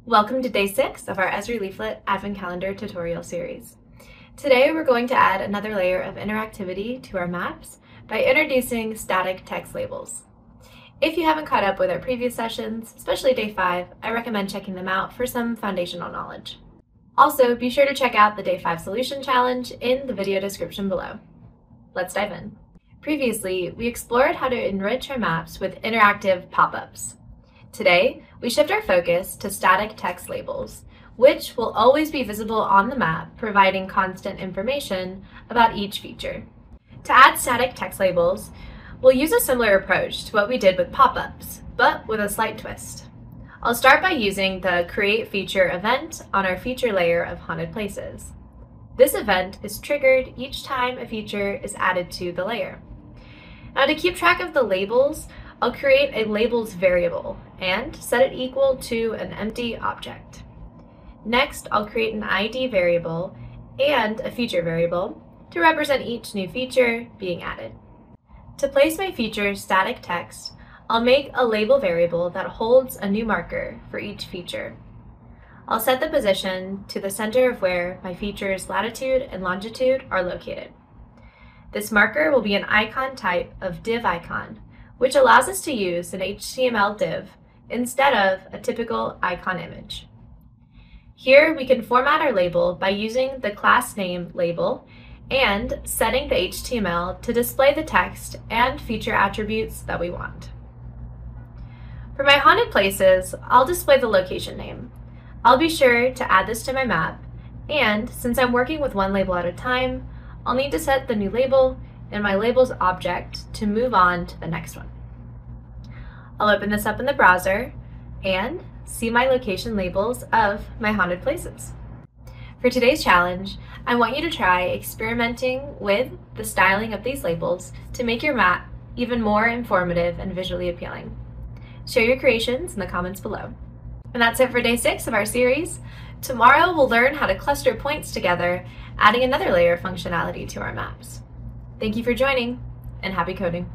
Welcome to Day 6 of our Esri Leaflet Advent Calendar tutorial series. Today we're going to add another layer of interactivity to our maps by introducing static text labels. If you haven't caught up with our previous sessions, especially Day 5, I recommend checking them out for some foundational knowledge. Also, be sure to check out the Day 5 solution challenge in the video description below. Let's dive in. Previously, we explored how to enrich our maps with interactive pop-ups. Today, we shift our focus to static text labels, which will always be visible on the map, providing constant information about each feature. To add static text labels, we'll use a similar approach to what we did with pop-ups, but with a slight twist. I'll start by using the Create Feature event on our feature layer of Haunted Places. This event is triggered each time a feature is added to the layer. Now, to keep track of the labels, I'll create a labels variable and set it equal to an empty object. Next, I'll create an ID variable and a feature variable to represent each new feature being added. To place my feature's static text, I'll make a label variable that holds a new marker for each feature. I'll set the position to the center of where my feature's latitude and longitude are located. This marker will be an icon type of div icon, which allows us to use an HTML div instead of a typical icon image. Here we can format our label by using the class name label and setting the HTML to display the text and feature attributes that we want. For my haunted places, I'll display the location name. I'll be sure to add this to my map, and since I'm working with one label at a time, I'll need to set the new label in my labels object to move on to the next one. I'll open this up in the browser and see my location labels of my haunted places. For today's challenge, I want you to try experimenting with the styling of these labels to make your map even more informative and visually appealing. Share your creations in the comments below. And that's it for Day 6 of our series. Tomorrow we'll learn how to cluster points together, adding another layer of functionality to our maps. Thank you for joining, and happy coding.